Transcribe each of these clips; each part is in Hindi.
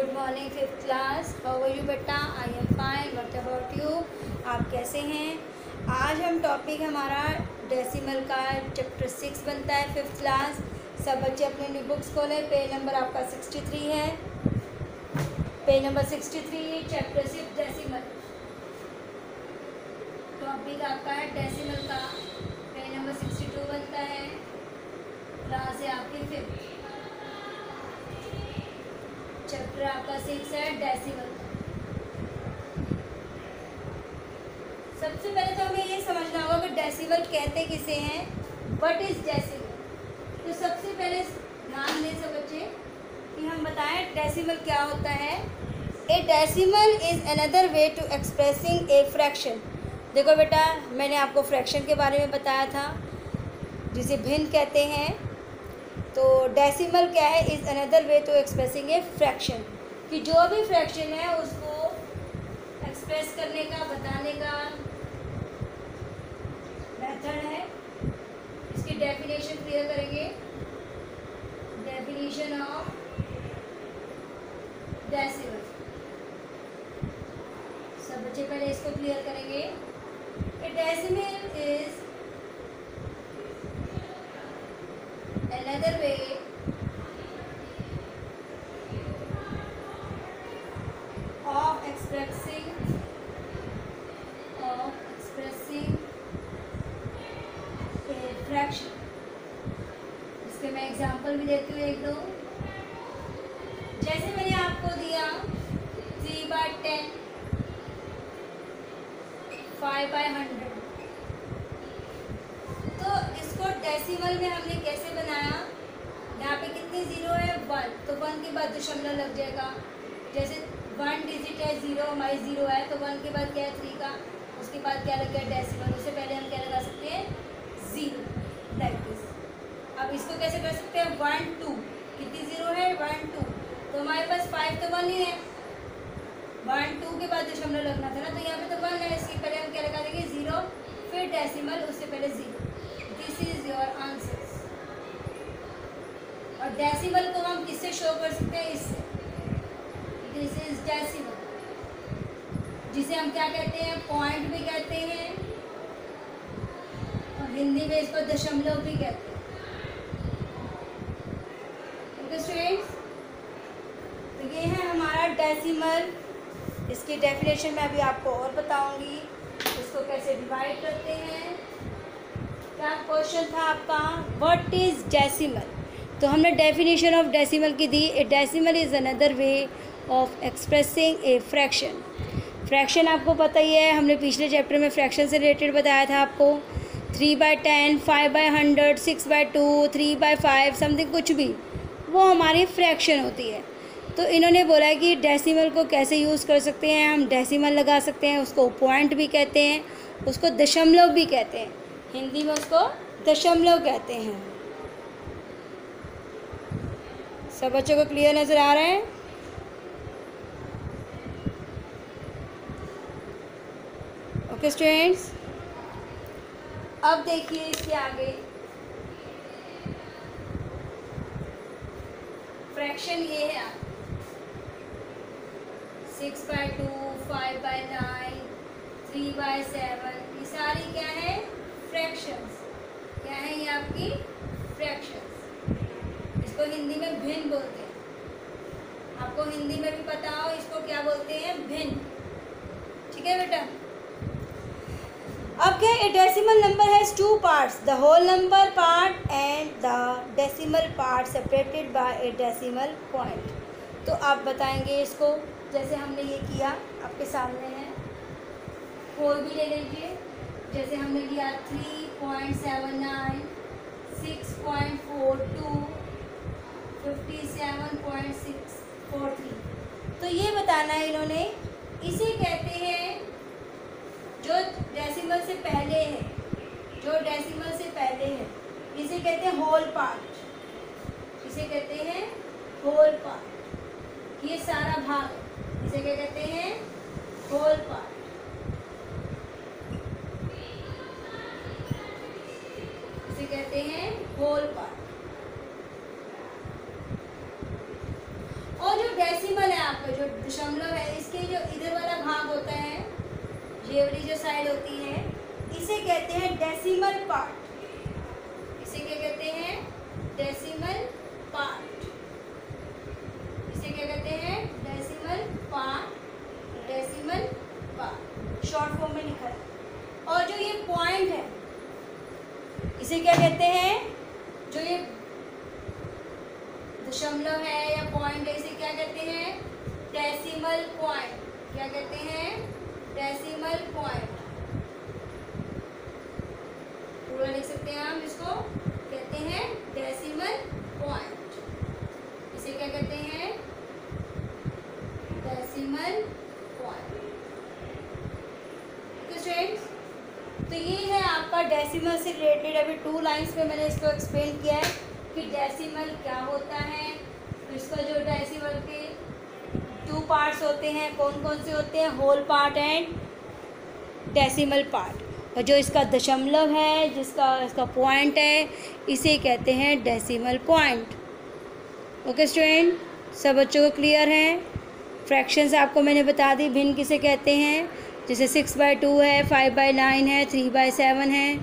Good morning fifth class. How are you बेटा? I am fine, what about you? आप कैसे हैं? आज हम टॉपिक हमारा डेसिमल का चैप्टर 6 बनता है, फिफ्थ क्लास। सब बच्चे अपने न्यू बुक्स खोलें। पेज नंबर आपका 63 है। Page number 63, chapter 6 decimal. Topic आपका है डेसिमल का। पेज नंबर 62 बनता है। क्लास है आपकी फिफ्थ। चैप्टर आपका 6 है डेसिमल। सबसे पहले तो हमें ये समझना होगा कि डेसिमल कहते किसे हैं, व्हाट इज डेसिमल। तो सबसे पहले ध्यान दें सब बच्चे कि हम बताएं डेसिमल क्या होता है। A decimal is another way to expressing a fraction. देखो बेटा, मैंने आपको फ्रैक्शन के बारे में बताया था जिसे भिन्न कहते हैं। तो डेसिमल क्या है? Is another way to expressing a fraction, कि जो भी फ्रैक्शन है उसको एक्सप्रेस करने का, बताने का मेथड है। इसकी डेफिनेशन क्लियर करेंगे। Definition of decimal. सब बच्चे पहले इसको क्लियर करेंगे। ए decimal is another way of expressing a fraction। इसके मैं एग्जांपल भी देती हूँ एक दो। जैसे मैंने आपको दिया 3/10, 5/100। तो इसको डेसिमल में हमने कैसे बनाया? यहाँ पे कितनी ज़ीरो है? 1। तो 1 के बाद दशमलव लग जाएगा। जैसे 1 डिजिट है, 0 हमारी 0 है, तो 1 के बाद क्या है? 3 का। उसके बाद क्या लग गया? डेसिमल। उससे पहले हम क्या लगा सकते हैं? 0, लाइक दिस। अब इसको कैसे कर सकते हैं? 1 2, कितनी 0 है? 1 2। तो हमारे पास 5 तो 1 ही है। 1 2 के बाद दशमलव लगना था ना, तो यहाँ पे तो 1 है। इसके पहले हम क्या लगा देंगे? 0, फिर डेसिमल, उससे पहले 0। This is your answer. और डेसिमल को हम किससे शो कर सकते हैं? इससे। दिस इज डेसिमल, जिसे हम क्या कहते हैं? पॉइंट भी कहते हैं, और हिंदी में इसको दशमलव भी कहते हैं। ओके स्टूडेंट्स, तो ये है हमारा डेसिमल। इसकी डेफिनेशन मैं अभी आपको और बताऊंगी। इसको कैसे डिवाइड करते हैं। क्या क्वेश्चन था आपका? What is decimal? तो हमने डेफिनेशन ऑफ डेसिमल की दी। A decimal is another way of expressing a fraction. Fraction आपको पता ही है, हमने पिछले चैप्टर में फ्रैक्शन से रिलेटेड बताया था आपको। 3/10, 5/100, 6/2, 3/5, समथिंग कुछ भी, वो हमारी फ्रैक्शन होती है। तो इन्होंने बोला है कि डेसिमल को कैसे यूज़ कर सकते हैं। हम डेसिमल लगा सकते हैं, उसको पॉइंट भी कहते हैं, उसको दशमलव भी कहते हैं। हिंदी में उसको दशमलव कहते हैं। सब बच्चों को क्लियर नज़र आ रहा है? ओके स्टूडेंट्स, अब देखिए इसके आगे फ्रैक्शन ये है 6/2, 5/9, 3/7। ये सारी क्या है? फ्रैक्शंस। क्या है ये? आपकी फ्रैक्शंस। इसको हिंदी में भिन्न बोलते हैं। आपको हिंदी में भी पता हो इसको क्या बोलते हैं? भिन्न। ठीक है बेटा। अब क्या? A decimal number has 2 parts, the whole number part and the decimal part separated by a decimal point. तो आप बताएंगे इसको। जैसे हमने ये किया, आपके सामने है। 4 भी ले लीजिए। जैसे हमने लिया 3.79, 6.42, 57.643। तो ये बताना है इन्होंने। इसे कहते हैं जो डेसिमल से पहले है, जो डेसिमल से पहले है, इसे कहते हैं होल पार्ट। इसे कहते हैं होल पार्ट। ये सारा भाग, इसे क्या कहते हैं? Whole part. इसे कहते हैं होल पार्ट। और जो डेसिमल है आपका, ये वाली जो साइड होती है इसे कहते हैं डेसिमल पार्ट। इसे क्या कहते हैं? Decimal part. इसे क्या कहते हैं? Decimal part. Decimal part short form में लिखा है। और जो ये पॉइंट है इसे क्या कहते हैं? जो ये दशमलव है या पॉइंट है इसे क्या कहते हैं? Decimal point. क्या कहते हैं? Decimal point. पूरा लिख सकते हैं हम, इसको कहते हैं डेसिमल पॉइंट। इसे क्या कहते हैं? Decimal point. स्टूडेंट्स, तो ये है आपका डेसिमल से रिलेटेड। अभी 2 लाइन्स में मैंने इसको एक्सप्लेन किया है कि डेसिमल क्या होता है। तो इसका जो डेसिमल के 2 पार्ट्स होते हैं, कौन कौन से होते हैं? Whole part and decimal part. और जो इसका दशमलव है, इसका पॉइंट है, इसे कहते हैं डेसिमल पॉइंट। ओके स्टूडेंट, सब बच्चों को क्लियर है? फ्रैक्शंस आपको मैंने बता दी, भिन्न किसे कहते हैं। जैसे 6/2 है, 5/9 है, 3/7 है,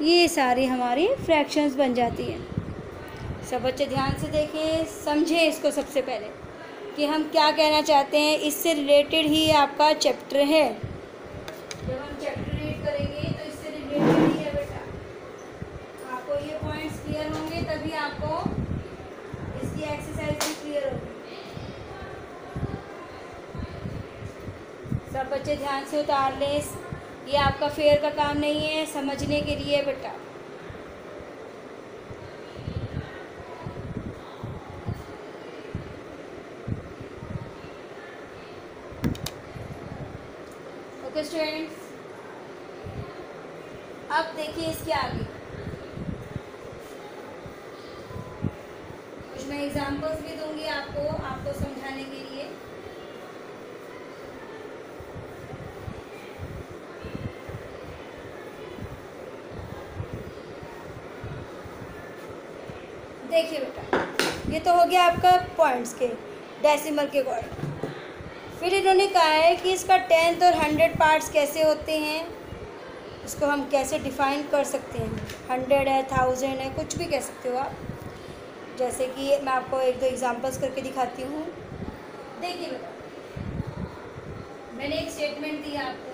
ये सारी हमारी फ्रैक्शंस बन जाती हैं। सब बच्चे ध्यान से देखें, समझें इसको सबसे पहले कि हम क्या कहना चाहते हैं। इससे रिलेटेड ही आपका चैप्टर है। जब हम चैप्टर रीड करेंगे तो इससे रिलेटेड ही है बेटा। आपको ये पॉइंट्स क्लियर होंगे तभी आपको इसकी एक्सरसाइज भी क्लियर होगी। सब बच्चे ध्यान से उतार लें, ये आपका फेयर का काम नहीं है, समझने के लिए बेटा। ओके स्टूडेंट्स, अब देखिए इसके आगे कुछ मैं एग्जांपल्स भी दूंगी आपको समझाने के लिए। देखिए बेटा, ये तो हो गया आपका पॉइंट्स के, डेसिमल के अकॉर्डिंग। फिर इन्होंने कहा है कि इसका 10th और 100 पार्ट्स कैसे होते हैं, इसको हम कैसे डिफ़ाइन कर सकते हैं। 100 है, 1000 है, कुछ भी कह सकते हो आप। जैसे कि मैं आपको 1-2 एग्जांपल्स करके दिखाती हूँ। देखिए बेटा, मैंने एक स्टेटमेंट दिया आपको,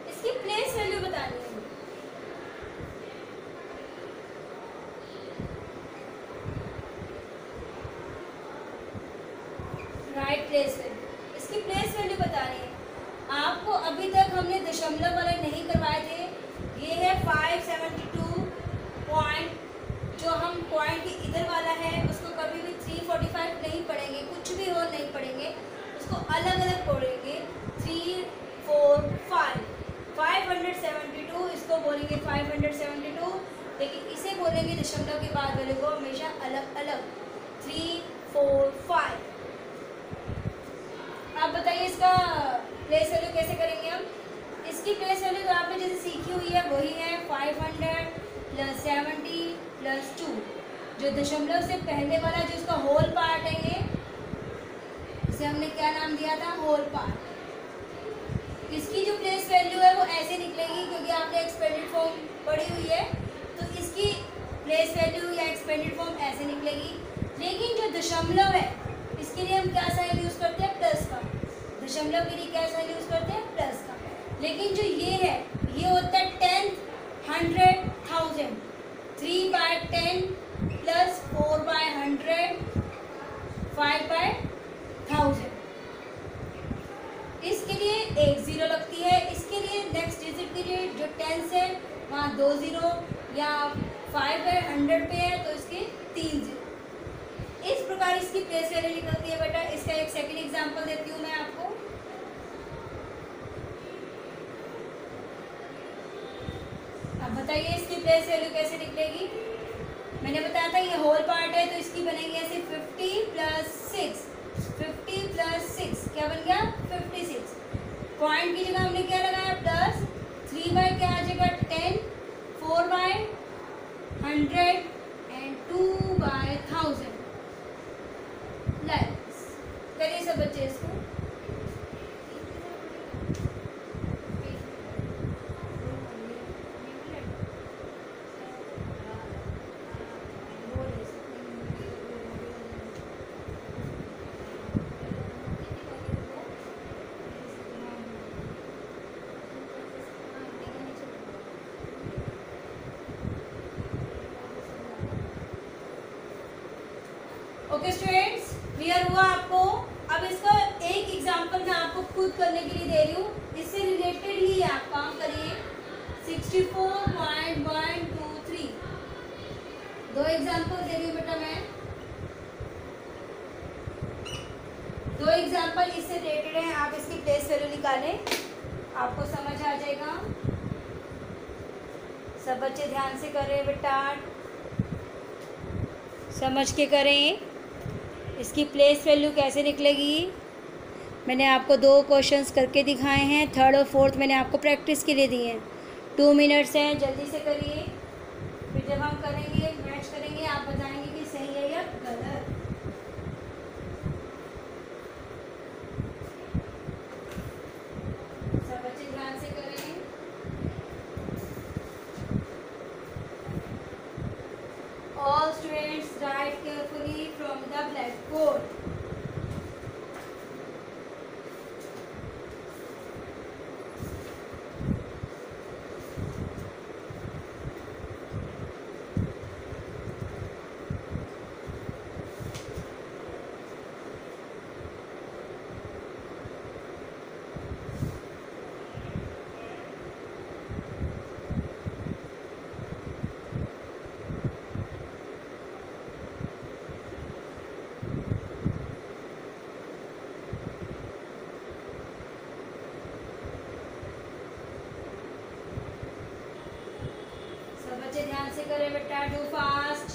इसकी प्लेस वैल्यू बतानी है। राइट, प्लेस वैल्यू, इसकी प्लेस वैल्यू बतानी है आपको। अभी तक हमने दशमलव वाले नहीं करवाए थे। ये है 572 पॉइंट, जो हम पॉइंट के इधर वाला है उसको कभी भी 345 नहीं पढ़ेंगे, कुछ भी हो नहीं पढ़ेंगे, उसको अलग अलग पढ़ेंगे। 3, 4, 5, 572 इसको बोलेंगे 572, लेकिन इसे बोलेंगे दशमलव के बाद वाले को हमेशा अलग अलग 3, 4, 5। आप बताइए इसका प्लेस वैल्यू कैसे करेंगे हम। इसकी प्लेस वैल्यू तो आपने जैसे सीखी हुई है वही है 500 + 70 + 2। जो दशमलव से पहले वाला जो इसका होल पार्ट है, ये इसे हमने क्या नाम दिया था? Whole part. इसकी जो प्लेस वैल्यू है वो ऐसे निकलेगी, क्योंकि आपने एक्सपेंडेड फॉर्म पढ़ी हुई है, तो इसकी प्लेस वैल्यू या एक्सपेंडेड फॉर्म ऐसे निकलेगी। लेकिन जो दशमलव है इसके लिए हम क्या साइन यूज़ करते हैं? प्लस का। दशमलव के लिए क्या साइन यूज़ करते हैं? प्लस का। लेकिन जो ये है ये होता है 10th, 100, 1000, 3/10 + 4/100, 5/1000। इसके लिए 1 0 लगती है। इसके लिए नेक्स्ट डिजिट के लिए जो 10 है वहाँ 2 0, या 5/100 पे है तो इसके 3 0। इस प्रकार इसकी प्लेस वैल्यू निकलती है बेटा। इसका एक सेकंड एग्जांपल देती हूँ मैं आपको। अब बताइए इसकी प्लेस वैल्यू कैसे निकलेगी। मैंने बताया था ये होल पार्ट है तो इसकी बनेगी ऐसे 50 + 6, 50 + 6 क्या बन गया? 56। पॉइंट की जगह हमने क्या लगाया? प्लस। 3 क्या आ जाएगा? 10, 4/100 एंड 2/1000। सब बच्चे इसको। ओके स्टूडेंट्स, क्लियर हुआ आपको? अब इसका एक एग्जांपल मैं आपको खुद करने के लिए दे रही हूँ, इससे रिलेटेड ही आप काम करिए। 64.123 दो एग्जांपल दे रही हूँ बेटा मैं, दो एग्जांपल इससे रिलेटेड है। आप इसकी प्लेस वैल्यू निकालें, आपको समझ आ जाएगा। सब बच्चे ध्यान से करें बेटा, समझ के करें। इसकी प्लेस वैल्यू कैसे निकलेगी, मैंने आपको दो क्वेश्चंस करके दिखाए हैं, थर्ड और फोर्थ मैंने आपको प्रैक्टिस के लिए दिए हैं। 2 मिनट्स हैं, जल्दी से करिए। फिर जब हम करेंगे मैच करेंगे, आप बताएंगे कि सही है या गलत। सब बच्चे ध्यान से करें। All students write carefully from the blackboard. ध्यान से करें बेटा, डू फास्ट।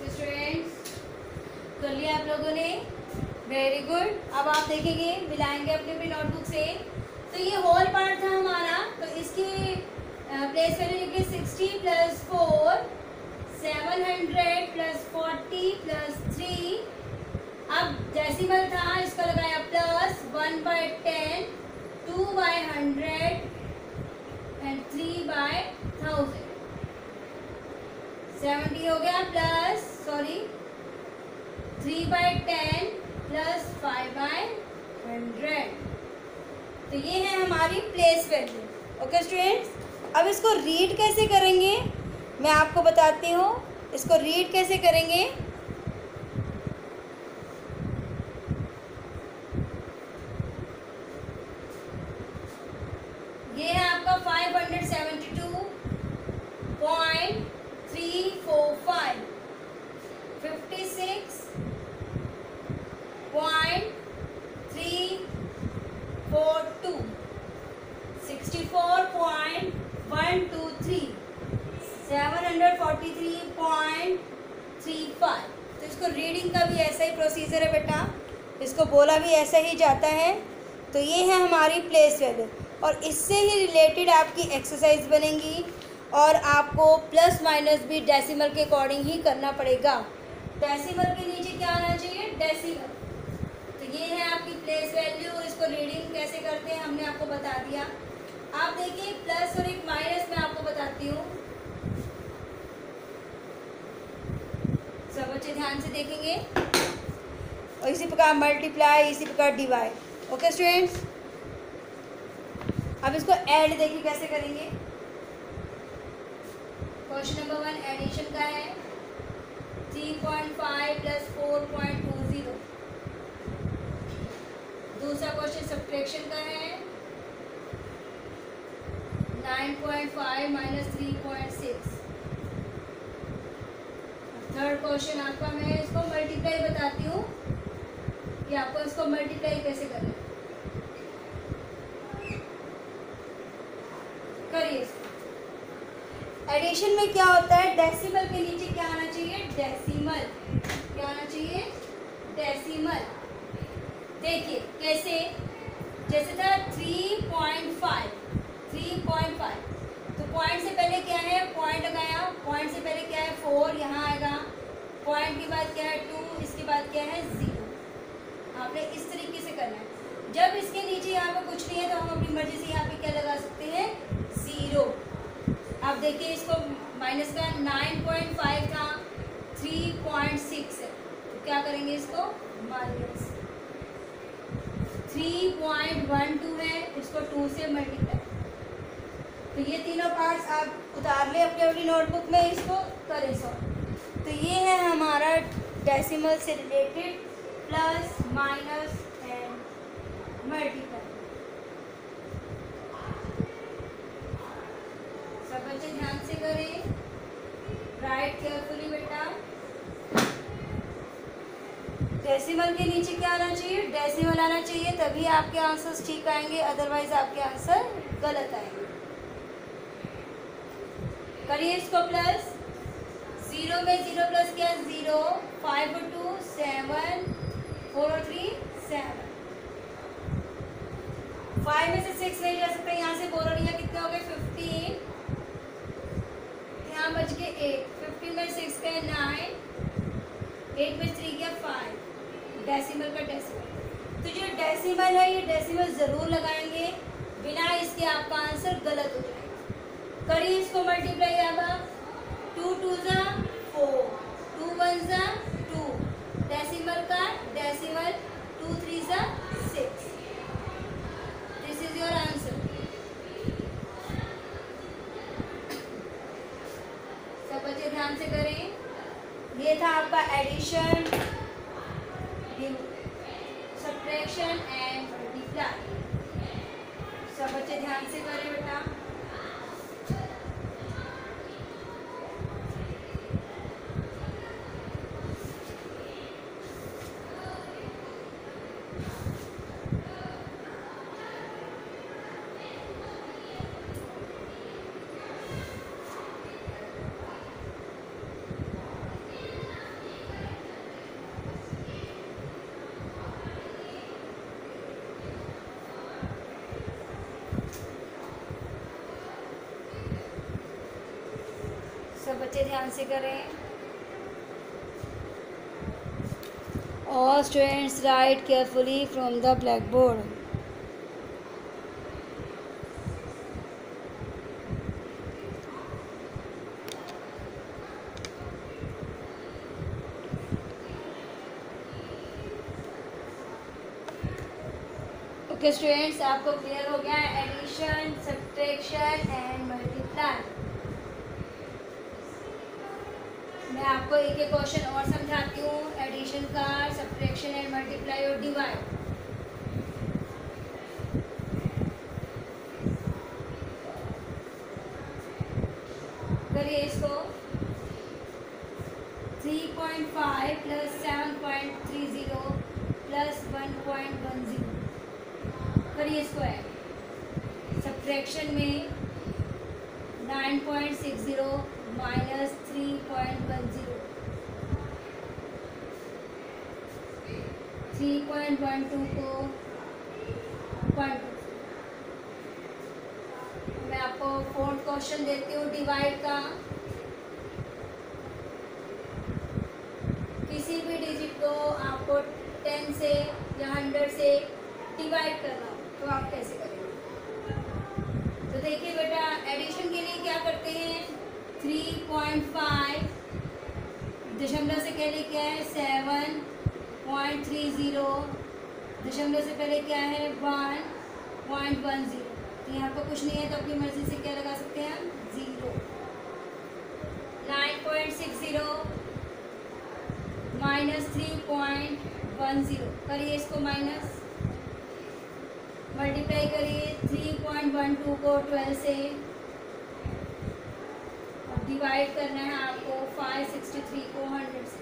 स्टूडेंट्स, कर लिया आप लोगों ने, वेरी गुड। अब आप देखेंगे, मिलाएंगे अपने अपनी नोटबुक से। तो ये होल पार्ट था हमारा, तो इसकी प्लेस वैल्यू निकली 60 + 4 700 + 40 + 3। अब डेसिमल था, इसका लगाया प्लस 1/10 2/100 एंड 3/1000। 70 हो गया प्लस 3/10 + 5/100। तो ये है हमारी प्लेस वैल्यू। ओके स्टूडेंट्स, अब इसको रीड कैसे करेंगे मैं आपको बताती हूँ। इसको रीड कैसे करेंगे, ये है आपका 572.345 56.342 64.123 743.35। तो इसको रीडिंग का भी ऐसा ही प्रोसीजर है बेटा, इसको बोला भी ऐसा ही जाता है। तो ये है हमारी प्लेस वैल्यू, और इससे ही रिलेटेड आपकी एक्सरसाइज बनेंगी, और आपको प्लस माइनस भी डेसिमल के अकॉर्डिंग ही करना पड़ेगा। डेसिमल के नीचे क्या आना चाहिए, डेसिमल। तो ये है आपकी प्लेस वैल्यू। इसको रीडिंग कैसे करते हैं हमने आपको बता दिया। आप देखिए, प्लस और एक माइनस मैं आपको बताती हूँ, सब बच्चे ध्यान से देखेंगे। और इसी प्रकार मल्टीप्लाई, इसी प्रकार डिवाइड। ओके स्टूडेंट्स, अब इसको ऐड देखिए कैसे करेंगे। क्वेश्चन नंबर 1 एडिशन का है, 3.5 + 4.20। दूसरा क्वेश्चन सब्ट्रैक्शन का है, 9.5 - 3.6। थर्ड क्वेश्चन आपका, मैं इसको मल्टीप्लाई बताती हूँ कि आपको इसको मल्टीप्लाई कैसे करना है। करिए। एडिशन में क्या होता है, डेसिमल के नीचे क्या आना चाहिए, डेसिमल। क्या आना चाहिए, डेसिमल। देखिए कैसे, जैसे था 3.5, तो पॉइंट से पहले क्या है, पॉइंट लगाया, पॉइंट से पहले क्या है 4, यहाँ आएगा, पॉइंट के बाद क्या है 2, इसके बाद क्या है 0। आपने इस तरीके से करना है। जब इसके नीचे यहाँ पे कुछ नहीं है तो हम अपनी मर्जी से यहाँ पे क्या लगा सकते हैं, 0। अब देखिए इसको माइनस का 9.5 था, 3.6 है, तो क्या करेंगे इसको माइनस, 3.12 है, इसको 2 से मल्टीप्लाई। तो ये तीनों पार्ट्स आप उतार ले अपनी अपनी नोटबुक में, इसको करें सॉल्व। तो ये है हमारा डेसिमल से related plus minus and multiply. सब बच्चे ध्यान से करें, राइट केयरफुली बेटा। डेसिमल के नीचे क्या आना चाहिए, डेसिमल आना चाहिए, तभी आपके आंसर्स ठीक आएंगे, अदरवाइज आपके आंसर गलत आएंगे। करिए इसको प्लस, 0 में 0 प्लस क्या, 0, 5 और 2 7, 4 और 3 7, 5 में से 6 नहीं जा सकता, यहाँ से 4 और यहाँ कितने हो गए 15, यहाँ बच के 8, 15 में 6 का 9, 8 में 3 क्या 5, डेसिमल का डेसिमल। तो जो डेसिमल है ये डेसिमल ज़रूर लगाएंगे, बिना इसके आपका आंसर गलत हो जाएगा। करिए इसको मल्टीप्लाई, अब 2 2 ज़ा 4, 2 1 ज़ा 2, डेसिमल का डेसिमल, 2 3 ज़ा 6। This is your answer. सब बच्चे ध्यान से करें, ये था आपका एडिशन, सब्ट्रैक्शन एंड मल्टीप्लाई। सब बच्चे ध्यान से करें बेटा। सब बच्चे ध्यान से करें। All students write carefully from the blackboard. Okay students, आपको क्लियर हो गया है एडिशन, सब्ट्रैक्शन एंड मल्टीप्लाई। मैं आपको एक एक क्वेश्चन और समझाती हूँ, एडिशन का, सब्ट्रैक्शन एंड मल्टीप्लाई और डिवाइड। करिए इसको, 3.5 प्लस 7.30 प्लस 1.10। करिए इसको ऐड। सब्ट्रैक्शन में 9.60 माइनस 3.10, 3.12 को 1. मैं आपको 4th क्वेश्चन देती हूँ डिवाइड का। किसी भी डिजिट को आपको 10 से या 100 से डिवाइड करना हो तो आप कैसे करेंगे? तो देखिए बेटा, एडिशन के लिए क्या करते हैं, 3.5 दशमलव से पहले क्या है 7.30, दशमलव से पहले क्या है 1.10। तो यहाँ पर कुछ नहीं है तो अपनी मर्जी से क्या लगा सकते हैं हम 0। 9.60 माइनस 3.10, करिए इसको माइनस, मल्टीप्लाई करिए 3.12 को 12 से, और डिवाइड करना है आपको 563 को 100 से।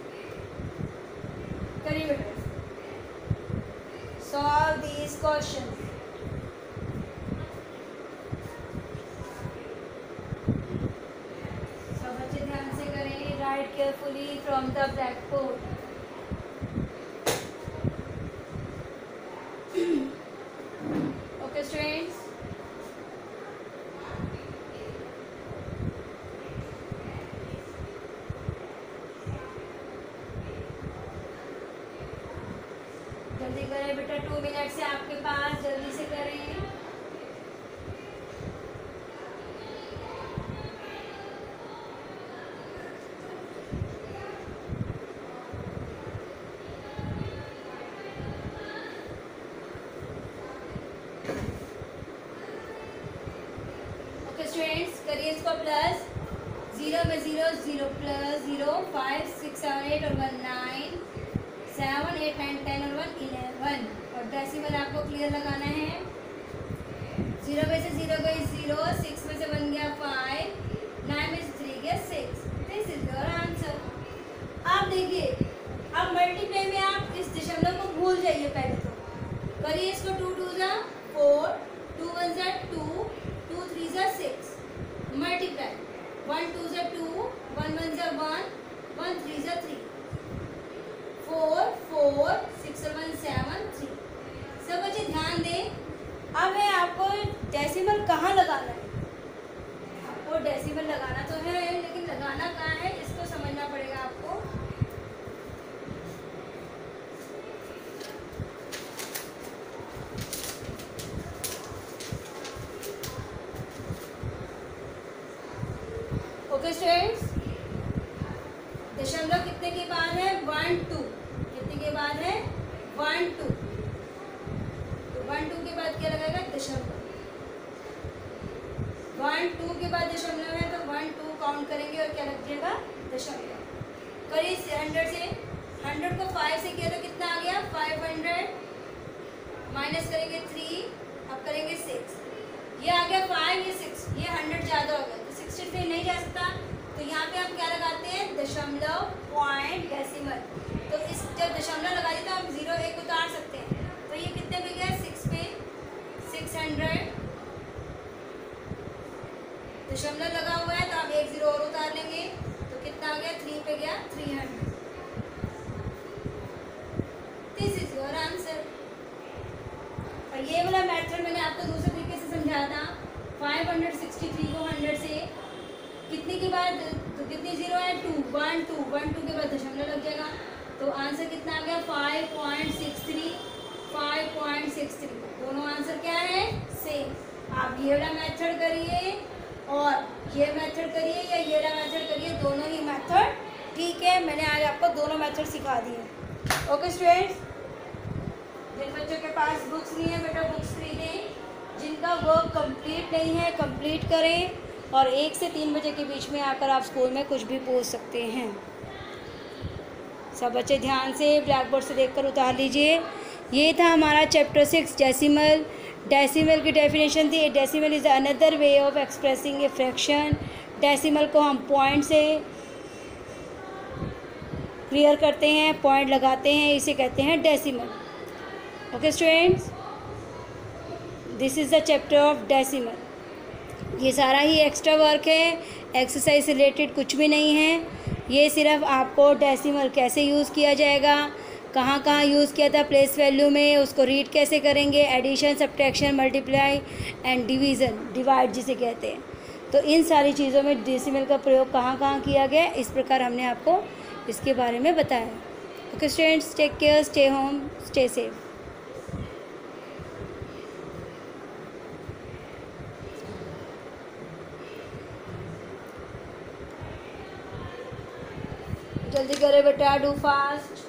करिए बेटा, सॉल्व दीज क्वेश्चन। सब बच्चे ध्यान से करें, right carefully from the black board. Okay students, जल्दी करें बेटा, 2 मिनट से आपके पास, जल्दी से करें। ओके स्टूडेंट्स, करिए इसको प्लस। 0 में 0 0 प्लस 0, 5 6 7 8 और 1 9, 7 8 9 10 और 1 11। और डेसिमल आपको क्लियर लगाना है। 0 में से 0 गई 0, 6 में से 1 गया 5, 9 में से 3 गया 6। This is your answer. आप देखिए, अब मल्टीप्लाई में आप इस दशमलव को भूल जाइए पहले तो। करिए इसको, 2 2 जा 4, 2 1 जा 2, 2 3 जा 6। मल्टीप्लाई 1 2 जा 2, 1 1 जा 1, 1 3 जा 3, 4 4 6 और 1 7 3। सब बच्चे ध्यान दें। अब है आपको डेसिमल कहाँ लगाना है। आपको डेसिमल लगाना तो है, लेकिन लगाना कहाँ है इसको समझना पड़ेगा आपको। ओके स्टूडेंट्स, दशमलव कितने के बाद है? 1 2। कितने के बाद है? 1 2। तो 1 2 के बाद क्या लगाएगा? दशमलव। 1 2 के बाद दशमलव है तो 1 2 काउंट करेंगे और क्या लग जाएगा? दशमलव। करिए 100 से, 100 को 5 से किया तो कितना आ गया? 500। माइनस करेंगे 3, अब करेंगे 6। ये आ गया 5, ये 6, ये 100 ज़्यादा हो गया तो 63 नहीं जा सकता। तो यहाँ पे हम क्या लगाते हैं? दशमलव, पॉइंट, डेसिमल। तो इस जब दशमलव लगा दिए तो हम 0 1 उतार सकते हैं। तो ये कितने पे गया? 6 पे। 600 दशमलव लगा हुआ है तो हम 1 0 और उतार लेंगे तो कितना आ गया? 3 पे गया 300। This is your answer. और ये वाला मेथड मैंने आपको दूसरे तरीके से समझाया था। 563 को 100 से कितने के बाद तो कितनी 0 है? 2 1 2 1 2 के बाद दशमलव लग जाएगा तो आंसर कितना आ गया? 5.63 5.63। दोनों आंसर क्या है? सेम। आप ये वाला मेथड करिए और ये मेथड करिए या ये वाला मेथड करिए, दोनों ही मेथड ठीक है। मैंने आज आपको दोनों मेथड सिखा दिए। ओके स्टूडेंट्स, जिन बच्चों के पास बुक्स नहीं है बेटा बुक्स खरीदें। जिनका वर्क कंप्लीट नहीं है कंप्लीट करें। और 1 से 3 बजे के बीच में आकर आप स्कूल में कुछ भी पूछ सकते हैं। सब बच्चे ध्यान से ब्लैक बोर्ड से देखकर उतार लीजिए। ये था हमारा चैप्टर 6 डेसिमल। डेसिमल की डेफिनेशन थी, decimal is another way of expressing a fraction. Decimal को हम पॉइंट से क्लियर करते हैं, पॉइंट लगाते हैं, इसे कहते हैं decimal. Okay students, this is the chapter of decimal. ये सारा ही एक्स्ट्रा वर्क है, एक्सरसाइज से रिलेटेड कुछ भी नहीं है। ये सिर्फ आपको डेसिमल कैसे यूज़ किया जाएगा, कहाँ कहाँ यूज़ किया था प्लेस वैल्यू में, उसको रीड कैसे करेंगे, addition, subtraction, multiply and division, divide जिसे कहते हैं, तो इन सारी चीज़ों में डेसिमल का प्रयोग कहाँ कहाँ किया गया, इस प्रकार हमने आपको इसके बारे में बताया। Okay students, take care, stay home, stay safe. जल्दी करें बेटा, डू फास्ट।